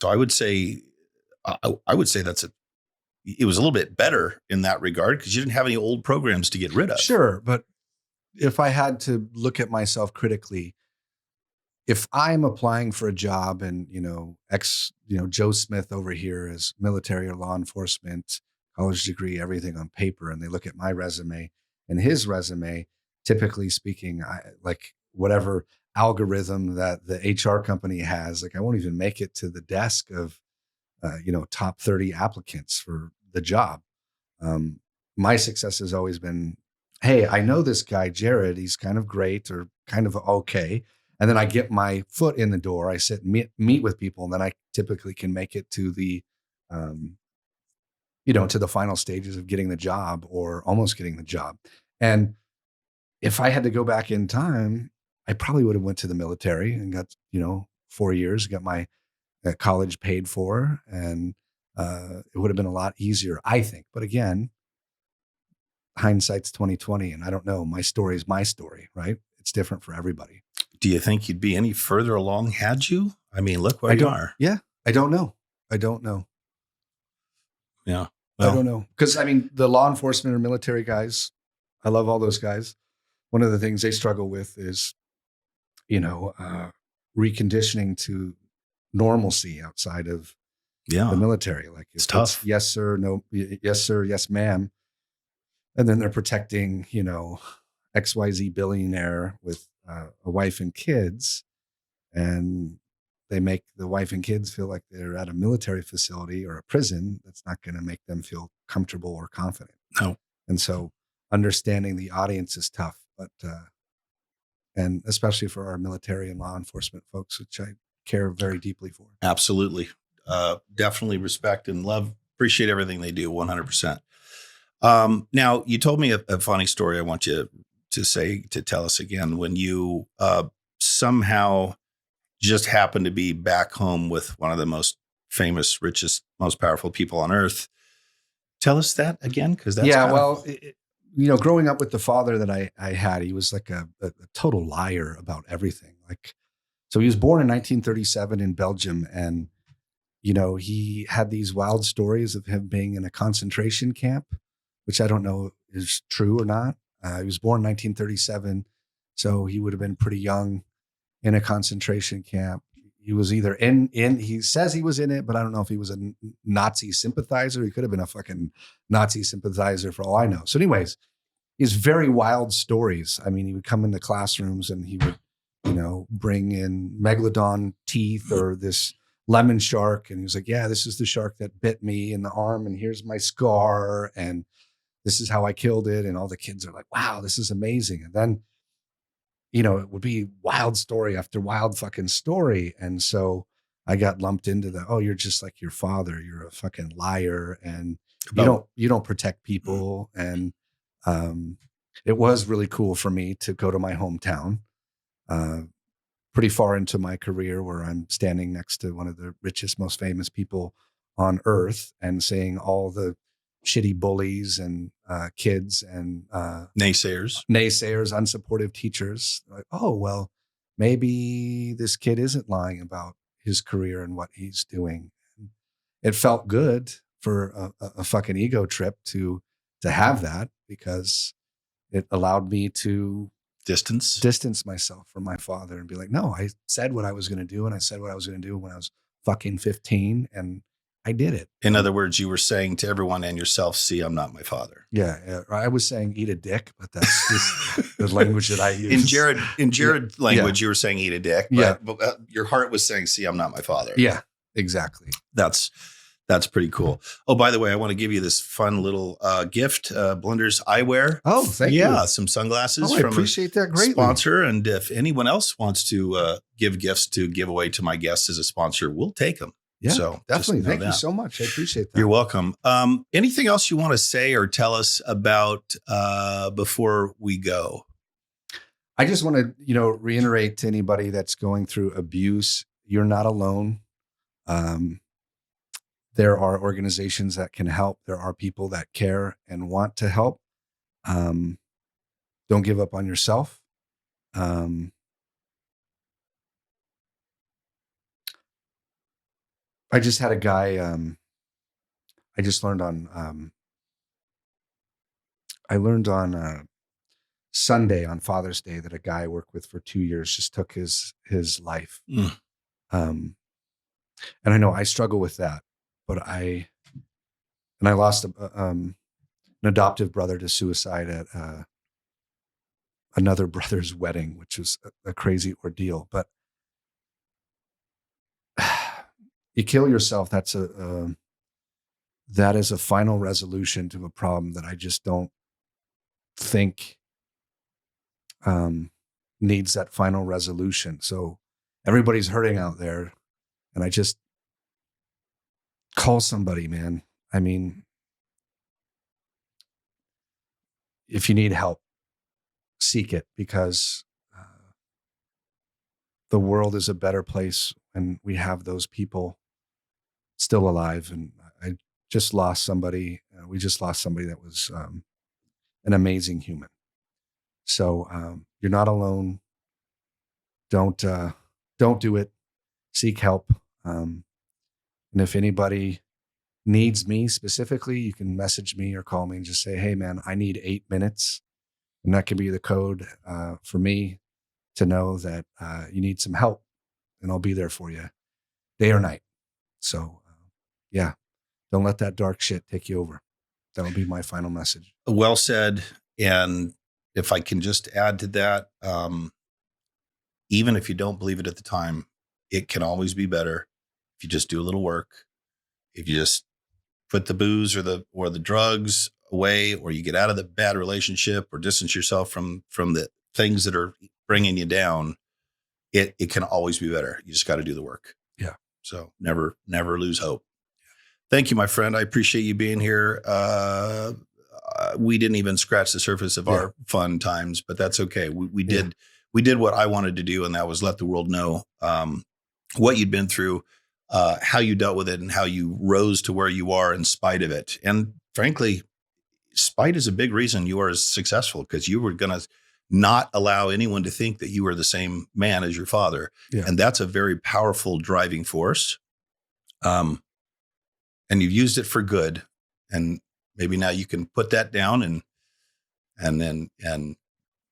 So I would say, I would say it was a little bit better in that regard because you didn't have any old programs to get rid of. Sure. But if I had to look at myself critically, if I'm applying for a job and, Joe Smith over here is military or law enforcement, college degree, everything on paper, and they look at my resume and his resume, typically speaking, like whatever algorithm that the HR company has, like I won't even make it to the desk of, top 30 applicants for the job. My success has always been, hey, I know this guy, Jared, he's kind of great or kind of okay. And then I get my foot in the door. I sit and meet with people, and then I typically can make it to the, to the final stages of getting the job or almost getting the job. And if I had to go back in time, I probably would have went to the military and got, 4 years, got my college paid for, and it would have been a lot easier, I think. But again, hindsight's 2020, and I don't know. My story is my story, right? It's different for everybody. Do you think you'd be any further along had you? I mean, look where you are. Yeah, I don't know. Yeah, well, I don't know, because I mean, the law enforcement or military guys, I love all those guys. One of the things they struggle with is, reconditioning to normalcy outside of the military. Like it's tough. Yes, sir. No, yes, sir. Yes, ma'am. And then they're protecting, XYZ billionaire with a wife and kids, and they make the wife and kids feel like they're at a military facility or a prison. That's not going to make them feel comfortable or confident. No. And so understanding the audience is tough, but, and especially for our military and law enforcement folks, which I care very deeply for. Absolutely. Definitely respect and love, appreciate everything they do 100%. Now you told me a funny story. I want you to tell us again when you, somehow just happened to be back home with one of the most famous, richest, most powerful people on earth. Tell us that again. Cause that's growing up with the father that I had, he was like a total liar about everything. Like, so he was born in 1937 in Belgium, and, he had these wild stories of him being in a concentration camp, which I don't know is true or not. He was born in 1937, so he would have been pretty young in a concentration camp. He was either he says he was in it, but I don't know if he was a Nazi sympathizer. He could have been a fucking Nazi sympathizer for all I know. So anyways, these very wild stories. I mean, he would come into classrooms and he would, bring in megalodon teeth or this lemon shark. And he was like, yeah, this is the shark that bit me in the arm, and here's my scar, and this is how I killed it. And all the kids are like, wow, this is amazing. And then, it would be wild story after wild fucking story. And so I got lumped into you're just like your father. You're a fucking liar, and you don't protect people. And it was really cool for me to go to my hometown, pretty far into my career, where I'm standing next to one of the richest, most famous people on earth and seeing all the shitty bullies and kids and naysayers, unsupportive teachers. Like, oh, well, maybe this kid isn't lying about his career and what he's doing. And it felt good for a fucking ego trip to have that, because it allowed me to distance myself from my father and be like, no, I said what I was going to do. And I said what I was going to do when I was fucking 15. And I did it. In other words, you were saying to everyone and yourself, see, I'm not my father. Yeah. I was saying eat a dick, but that's just the language that I use. In Jared language, you were saying eat a dick, but your heart was saying, see, I'm not my father. Yeah, exactly. That's pretty cool. Oh, by the way, I want to give you this fun little gift, Blenders Eyewear. Oh, thank you. Yeah, some sunglasses from I appreciate that greatly. Sponsor. And if anyone else wants to give gifts to give away to my guests as a sponsor, we'll take them. Yeah, so definitely. Thank you so much. I appreciate that. You're welcome. Anything else you want to say or tell us about before we go? I just want to, reiterate to anybody that's going through abuse, you're not alone. There are organizations that can help. There are people that care and want to help. Don't give up on yourself. I just had a guy, I just learned on Sunday on Father's Day that a guy I worked with for 2 years just took his life. Mm. And I know I struggle with that, but I lost an adoptive brother to suicide at another brother's wedding, which was a crazy ordeal. But you kill yourself. That is a final resolution to a problem that I just don't think needs that final resolution. So everybody's hurting out there, and I just call somebody, man. I mean, if you need help, seek it, because the world is a better place when we have those people still alive. And I just lost somebody. We just lost somebody that was an amazing human. So you're not alone. Don't do it. Seek help. And if anybody needs me specifically, you can message me or call me and just say, hey man, I need 8 minutes. And that can be the code for me to know that you need some help, and I'll be there for you day or night. So yeah, don't let that dark shit take you over. That'll be my final message. Well said. And if I can just add to that, even if you don't believe it at the time, it can always be better if you just do a little work. If you just put the booze or the drugs away, or you get out of the bad relationship, or distance yourself from the things that are bringing you down, it can always be better. You just got to do the work. Yeah. So never lose hope. Thank you, my friend. I appreciate you being here. We didn't even scratch the surface of our fun times, but that's okay. We did what I wanted to do, and that was let the world know what you'd been through, how you dealt with it, and how you rose to where you are in spite of it. And frankly, spite is a big reason you are successful, because you were going to not allow anyone to think that you were the same man as your father. Yeah. And that's a very powerful driving force. And you've used it for good. And maybe now you can put that down and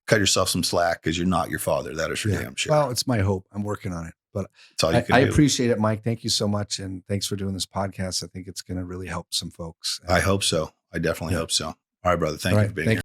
cut yourself some slack, because you're not your father. That is for damn sure. Well, it's my hope. I'm working on it, but that's all you can I do. appreciate it, Mike. Thank you so much. And thanks for doing this podcast. I think it's going to really help some folks. I hope so. I definitely hope so. All right, brother. Thank you for being here.